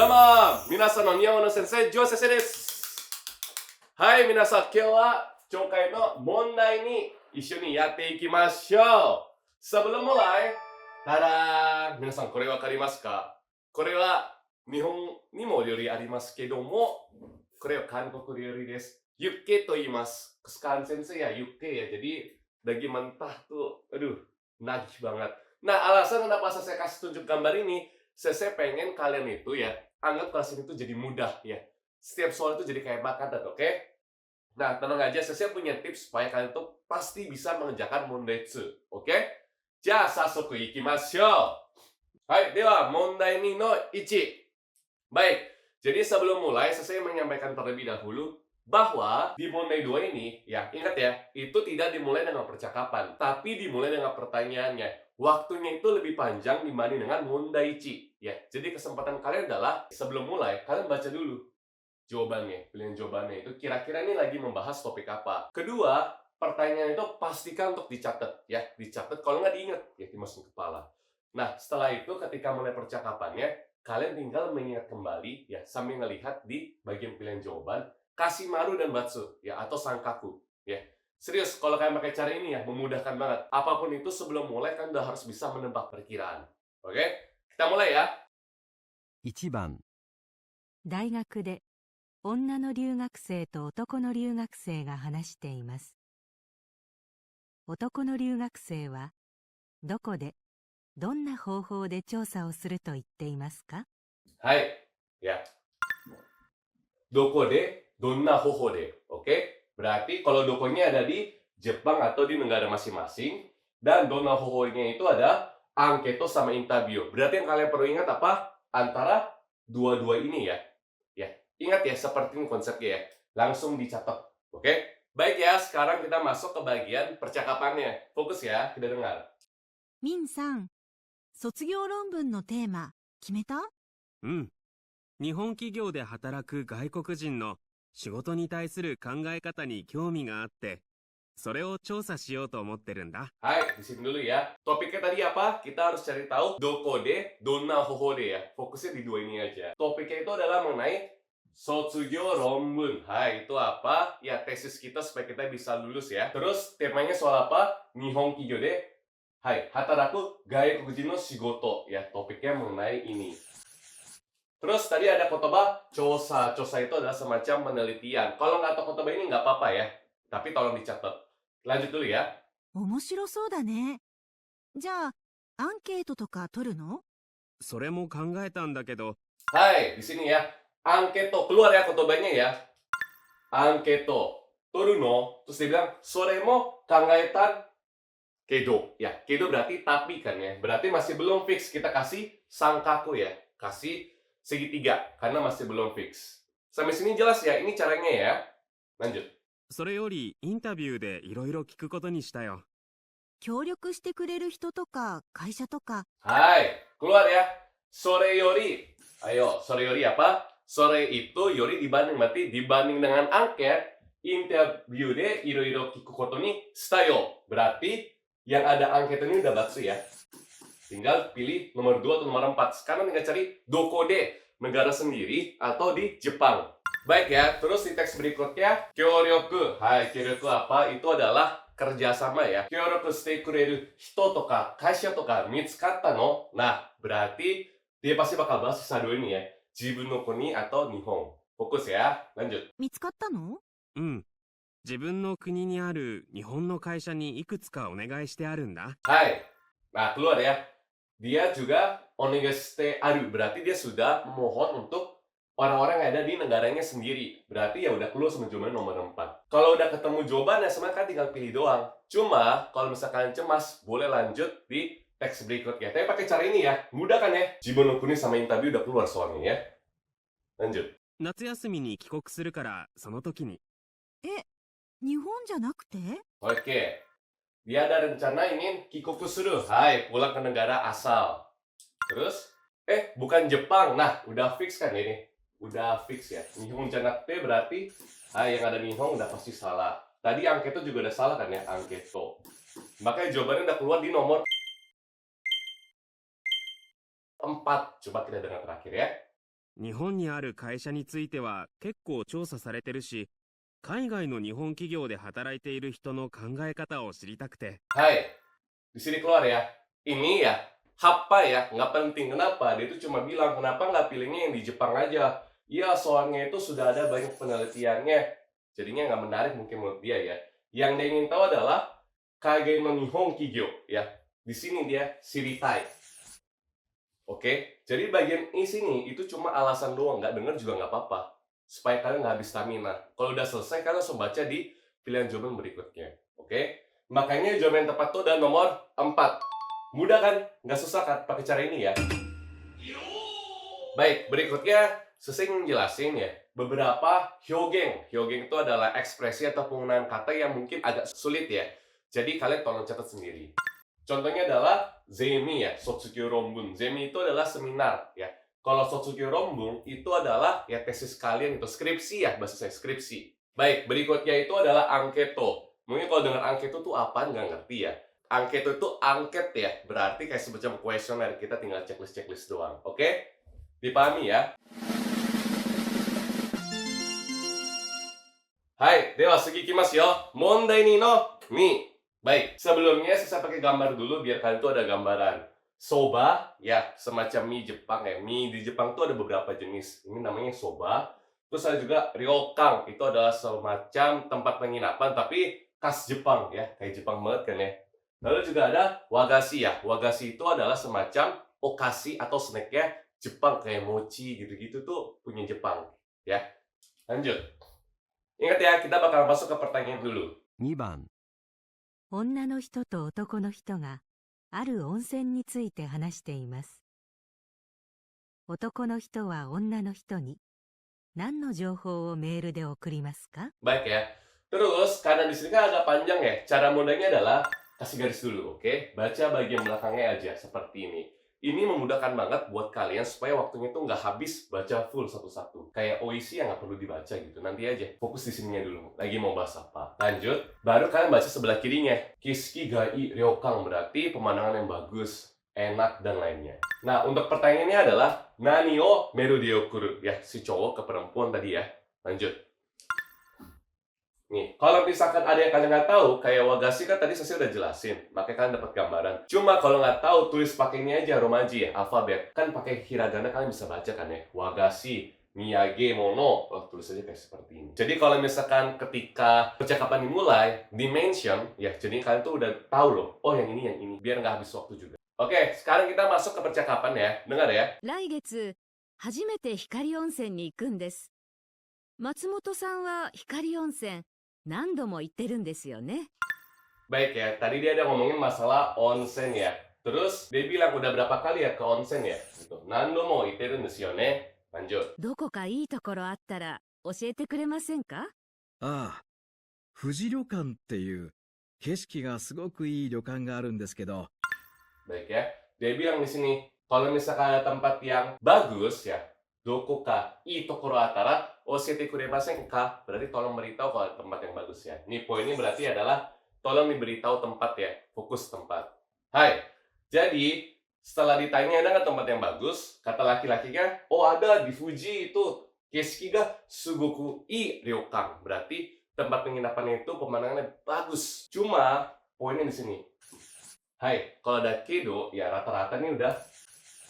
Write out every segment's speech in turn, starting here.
どうも皆さんの日本語の先生、ジョー先生です。はい、皆さん、今日は教会の問題に一緒にやっていきましょう。Sebelum mulai, tada! 皆さん、これわかりますか？これは日本にも料理ありますけども、これは韓国料理です。ユッケと言います。Kesukaan sensei ya, yukke ya. Jadi, daging mentah tuh, aduh, nagih banget. Nah, alasan kenapa saya kasih tunjuk gambar ini, saya pengen kalian itu ya, anggap kelas ini tuh jadi mudah ya. Setiap soal itu jadi kayak makanan, oke? Nah, tenang aja, saya punya tips supaya kalian tuh pasti bisa mengerjakan Mondetsu, oke? Ja, sasuku ikimashou. Hai, dewa, mondai ni no 1. Baik, jadi sebelum mulai, saya menyampaikan terlebih dahulu bahwa di Mondai 2 ini, ya ingat ya, itu tidak dimulai dengan percakapan, tapi dimulai dengan pertanyaannya. Waktunya itu lebih panjang dibanding dengan Mondaichi. Ya, jadi kesempatan kalian adalah sebelum mulai, kalian baca dulu jawabannya, pilihan jawabannya itu kira-kira ini lagi membahas topik apa. Kedua, pertanyaan itu pastikan untuk dicatat ya, dicatat kalau nggak diingat ya dimasukin kepala. Nah, setelah itu ketika mulai percakapannya, kalian tinggal mengingat kembali ya sambil ngelihat di bagian pilihan jawaban Kashimaru dan Batsu ya atau Sankaku ya. Serius, kalau kalian pakai cara ini ya memudahkan banget. Apapun itu sebelum mulai kan udah harus bisa menebak perkiraan. Oke? Kita mulai ya. 1番、大学で女の留学生と男の留学生が話しています。男の留学生はどこでどんな方法で調査をすると言っていますか？はい。Ya. Doko de, donna hoho de. Oke? Berarti kalau dokonya ada di Jepang atau di negara masing-masing. Dan donna hoho-nya itu ada angketo sama intabio. Berarti yang kalian perlu ingat apa? Antara dua-dua ini ya. Ya. Ingat ya, seperti ini konsepnya ya. Langsung dicatat. Oke? Baik ya, sekarang kita masuk ke bagian percakapannya. Fokus ya, kita dengar. ミンさん、卒業論文のテーマ決めた？うん。日本企業で働く外国人の仕事に対する考え方に興味があって、それを調査しようと思ってるんだ。Hai, di sini dulu ya. Topiknya tadi apa? Kita harus cari tahu doko de, donna hoho de ya. Fokusnya di dua ini aja. Topiknya itu adalah mengenai Sotsugyou Ronbun. Hai, itu apa? Ya, tesis kita supaya kita bisa lulus ya. Terus temanya soal apa? Nihon Kigyo de Hai, hataraku gaikokujin no shigoto. Ya, topiknya mengenai ini. Terus tadi ada kotoba chosa. Chosa itu adalah semacam penelitian. Kalau nggak tahu kotoba ini nggak apa-apa ya. Tapi tolong dicatat. Lanjut dulu ya. 面白そうだね。じゃあ、アンケートとか取るの？それも考えたんだけど、 Hai, di sini ya. Angketo. Keluar ya kotobanya ya. Angketo. Toruno. Terus dia bilang, sore mo kangaetan kedo. Ya, kedo berarti tapi kan ya. Berarti masih belum fix. Kita kasih sangkaku ya. Kasih segitiga. Karena masih belum fix. Sampai sini jelas ya. Ini caranya ya. Lanjut. それよりインタビューでいろいろ聞くことにしたよ。協力してくれる人とか会社とか。 Hai, keluar ya. Sore yori. Ayo, sore yori apa? Sore itu yori dibanding, berarti dibanding dengan angket, interview de iro-iro kiku koto ni shitayo. Berarti yang ada angket ini udah batsu ya. Tinggal pilih nomor 2 atau nomor 4. Sekarang tinggal cari doko de, negara sendiri atau di Jepang. Baik ya, terus di teks berikutnya kyoryoku. Hai, kyoryoku apa? Itu adalah kerjasama ya. Kyoryoku shite kureru hito toka kaisha toka mitsukatta no. Nah, berarti dia pasti bakal bahas sisa dua ini ya. Jibun no kuni atau Nihon. Fokus ya, lanjut. 見つかったの？うん。自分の国にある日本の会社にいくつかお願いしてあるんだ。 Hai. Nah, keluar ya. Dia juga onegaste aru. Berarti dia sudah memohon untuk orang-orang yang ada di negaranya sendiri. Berarti ya udah keluar sama jawaban nomor 4. Kalau udah ketemu jawabannya, sebenarnya kan tinggal pilih doang. Cuma, kalau misalkan cemas, boleh lanjut di teks berikutnya. Tapi pakai cara ini ya. Mudah kan ya? Jibun no kuni sama Intabi udah keluar soalnya ya. Lanjut. 夏休みに帰国するからその時に。え、日本じゃなくて？ Oke. Dia ada rencana ingin kikoku suru. Hai, pulang ke negara asal. Terus, bukan Jepang. Nah, udah fix kan ini? Udah fix ya. Nihon janakte berarti yang ada Nihon udah pasti salah. Tadi angketo juga udah salah kan ya? Angketo. Makanya jawabannya udah keluar di nomor 4. Coba kita dengar terakhir ya. 日本にある会社については結構調査されてるし、海外の日本企業で働いている人の考え方を知りたくて。Hai, di sini keluar ya. Ini ya, Happa ya, nggak penting. Kenapa? Dia itu cuma bilang, kenapa nggak pilihnya yang di Jepang aja? Iya, soalnya itu sudah ada banyak penelitiannya. Jadinya nggak menarik mungkin menurut dia ya. Yang dia ingin tahu adalah Kage no Nihon Kigyo ya. Di sini dia Shiritai. Oke, jadi bagian ini sini itu cuma alasan doang, nggak denger juga nggak apa-apa. Supaya kalian nggak habis stamina. Kalau udah selesai, kalian langsung baca di pilihan jawaban berikutnya. Oke? Makanya jawaban yang tepat tuh ada nomor 4. Mudah kan? Nggak susah kan pakai cara ini ya? Baik, berikutnya saya ingin jelasin ya beberapa hyogeng. Hyogeng itu adalah ekspresi atau penggunaan kata yang mungkin agak sulit ya. Jadi kalian tolong catat sendiri. Contohnya adalah Zemi ya, Sotsukyo Rombun. Zemi itu adalah seminar ya. Kalau Sotsukyo Rombun itu adalah ya tesis kalian itu skripsi ya, bahasa saya skripsi. Baik, berikutnya itu adalah angketo. Mungkin kalau dengar angketo tuh apaan nggak ngerti ya. Angketo itu angket ya, berarti kayak semacam kuesioner, kita tinggal checklist doang. Oke? Dipahami ya? Hai, dewa sugi ikimasu yo. Mondai ni no mi. Baik, sebelumnya saya pakai gambar dulu biar kalian tuh ada gambaran. Soba, ya semacam mie Jepang ya. Mie di Jepang tuh ada beberapa jenis. Ini namanya soba. Terus ada juga ryokang. Itu adalah semacam tempat penginapan tapi khas Jepang ya. Kayak Jepang banget kan ya. Lalu juga ada wagashi ya. Wagashi itu adalah semacam okasi atau snacknya Jepang. Kayak mochi gitu-gitu tuh punya Jepang. Ya, lanjut. Ingat ya, kita bakal masuk ke pertanyaan dulu. 2番、女の人と男の人がある温泉について話しています。男の人は女の人に何の情報をメールで送りますか？ Baik ya. Terus, karena di sini kan agak panjang ya, cara mudahnya adalah kasih garis dulu, oke? Baca bagian belakangnya aja, seperti ini. Ini memudahkan banget buat kalian supaya waktunya tuh nggak habis baca full satu-satu. Kayak OEC yang nggak perlu dibaca gitu. Nanti aja, fokus di sininya dulu. Lagi mau bahas apa. Lanjut, baru kalian baca sebelah kirinya. Kiski gai ryokang, berarti pemandangan yang bagus, enak, dan lainnya. Nah, untuk pertanyaannya adalah Nani o meru diokuru. Ya, si cowok ke perempuan tadi ya. Lanjut. Nih, kalau misalkan ada yang kalian nggak tahu, kayak wagashi kan tadi saya udah jelasin, makanya kalian dapat gambaran. Cuma kalau nggak tahu, tulis pakai ini aja, romaji ya, alfabet. Kan pakai hiragana kalian bisa baca kan ya, wagashi, miyage, mono. Oh, tulis aja kayak seperti ini. Jadi kalau misalkan ketika percakapan dimulai, dimension, ya jadi kalian tuh udah tahu loh, oh yang ini, biar nggak habis waktu juga. Oke, sekarang kita masuk ke percakapan ya, dengar ya. 来月、初めて光温泉に行くんです。松本さんは光温泉、何度も行ってるんですよね。 Baik ya, tadi dia ada ngomongin masalah onsen ya. Terus dia bilang udah berapa kali ya ke onsen ya? Gitu. Nando mo iteru desu yo ne. Lanjut. どこかいいところあったら教えてくれませんか？ああ、富士旅館っていう景色がすごくいい旅館があるんですけど、 Baik ya. Dia bilang di sini, kalau misalkan ada tempat yang bagus ya, doko ka ii tokoro atara oshete kuremasen ka, berarti tolong beritahu kalau ada tempat yang bagus ya. Ini poinnya berarti adalah tolong diberitahu tempat ya, fokus tempat. Hai. Jadi, setelah ditanya ada nggak tempat yang bagus, kata laki-lakinya, oh ada di Fuji itu keski ga sugoku ii ryokang. Berarti tempat penginapannya itu pemandangannya bagus. Cuma poinnya di sini. Hai, kalau ada kedo, ya rata-rata nih udah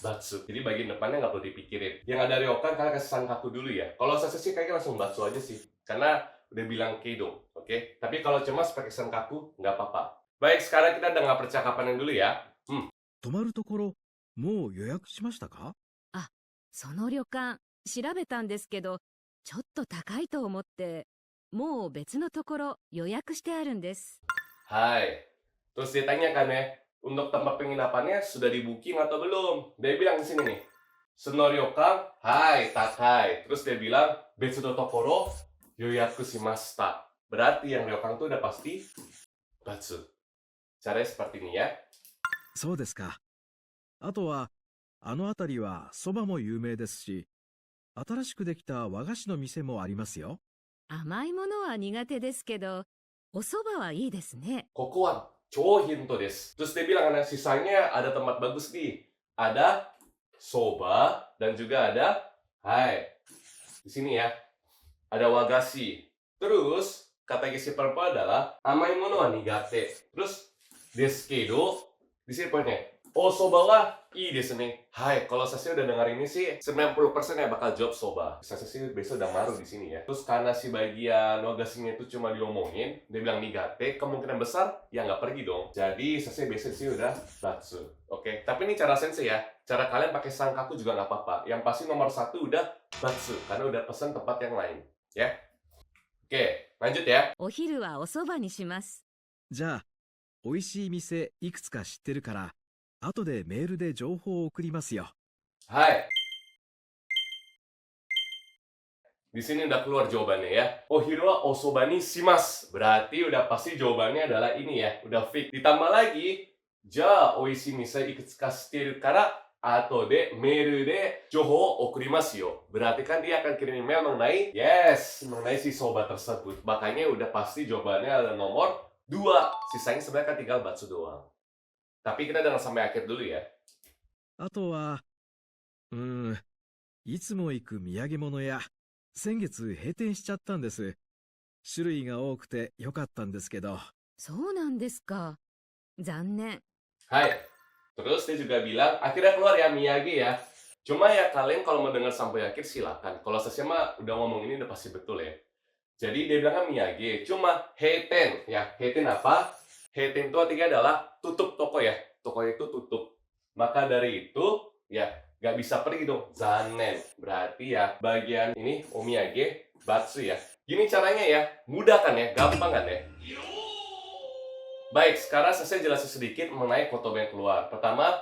batsu. Jadi bagian depannya nggak perlu dipikirin. Yang ada ryokan, kalian kasih sankaku dulu ya. Kalau saya sih kayaknya langsung batsu aja sih. Karena udah bilang kedo, oke? Tapi kalau cemas pakai sankaku, nggak apa-apa. Baik, sekarang kita dengar percakapan yang dulu ya. 泊まるところ、もう予約しましたか？その旅館、調べたんですけど、ちょっと高いと思って、もう別のところ予約してあるんです。 Hai. Terus dia tanya kan ya, untuk tempat penginapannya sudah di booking atau belum? Dia bilang di sini nih, Sonoryokan, hai, takai. Terus dia bilang, Betsu no tokoro yoyaku shimashita. Berarti yang ryokan tuh udah pasti batsu. Caranya seperti ini ya. そうですか。あとは、あの辺りは蕎麦も有名ですし、新しくできた和菓子の店もありますよ。甘いものは苦手ですけど、お蕎麦はいいですね。 Kokuan, cowok hinto des. Terus dia bilang, nah, sisanya ada tempat bagus nih. Ada soba dan juga ada Hai. Di sini ya. Ada wagashi. Terus, kata gizi perempuan adalah amai mono wa nigate. Terus, desu kedo. Di sini poinnya. Oh, soba wa ii desu ne. Hai, kalau Sasha udah dengar ini sih 90% ya bakal jawab soba. Sasha sih biasa udah maru di sini ya. Terus karena si bagian wagashinya itu cuma diomongin, dia bilang nigate, kemungkinan besar ya nggak pergi dong. Jadi Sasha biasa sih udah batsu. Oke, tapi ini cara sensei ya. Cara kalian pakai sankaku juga nggak apa-apa. Yang pasti nomor 1 udah batsu, karena udah pesan tempat yang lain. Ya. Oke, lanjut ya. お昼はお蕎麦にします。じゃあ、美味しい店いくつか知ってるから、後でメールで情報を送りますよ。Hai. Di sini udah keluar jawabannya ya. Ohiru wa osoba ni shimasu. Berarti udah pasti jawabannya adalah ini ya. Udah fix. Ditambah lagi, ja oishii mise ikutsuka shiteru kara ato de mail de joho o okurimasu yo. Berarti kan dia akan kirim email mengenai mengenai si soba tersebut. Makanya udah pasti jawabannya adalah nomor 2. Sisanya sebenarnya kan tinggal batsu doang. Tapi kita dengar sampai akhir dulu ya. あとは、いつも行く土産物屋、先月閉店しちゃったんです。種類が多くて良かったんですけど。そうなんですか。残念。 Hai. Terus dia juga bilang, akhirnya keluar ya Miyagi ya. Cuma ya kalian kalau mau dengar sampai akhir silakan. Kalau saya mah udah ngomong ini udah pasti betul ya. Jadi dia bilang kan Miyagi. Cuma heiten ya. Heiten apa? Heiten itu artinya adalah tutup toko ya. Toko itu tutup. Maka dari itu ya gak bisa pergi dong. Zanen. Berarti ya bagian ini omiyage batsu ya. Gini caranya ya. Mudah kan ya? Gampang kan ya? Baik, sekarang saya jelasin sedikit mengenai kotoba yang keluar. Pertama,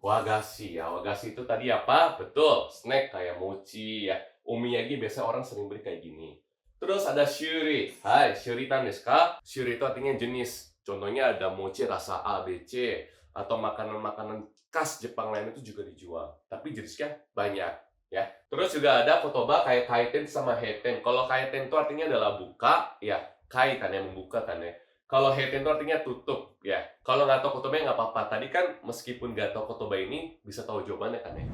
wagashi ya. Wagashi itu tadi apa? Betul, snack kayak mochi ya. Omiyage biasanya orang sering beli kayak gini. Terus ada shuri. Hai, shuri tan desu ka? Shuri itu artinya jenis. Contohnya ada mochi rasa A, B, C. Atau makanan-makanan khas Jepang lain itu juga dijual. Tapi jenisnya banyak. Ya. Terus juga ada kotoba kayak kaiten sama heiten. Kalau kaiten itu artinya adalah buka, ya. Kai kan yang membuka kan ya. Kalau heiten itu artinya tutup, ya. Kalau nggak tahu kotoba nggak apa-apa. Tadi kan meskipun nggak tahu kotoba ini, bisa tahu jawabannya kan ya.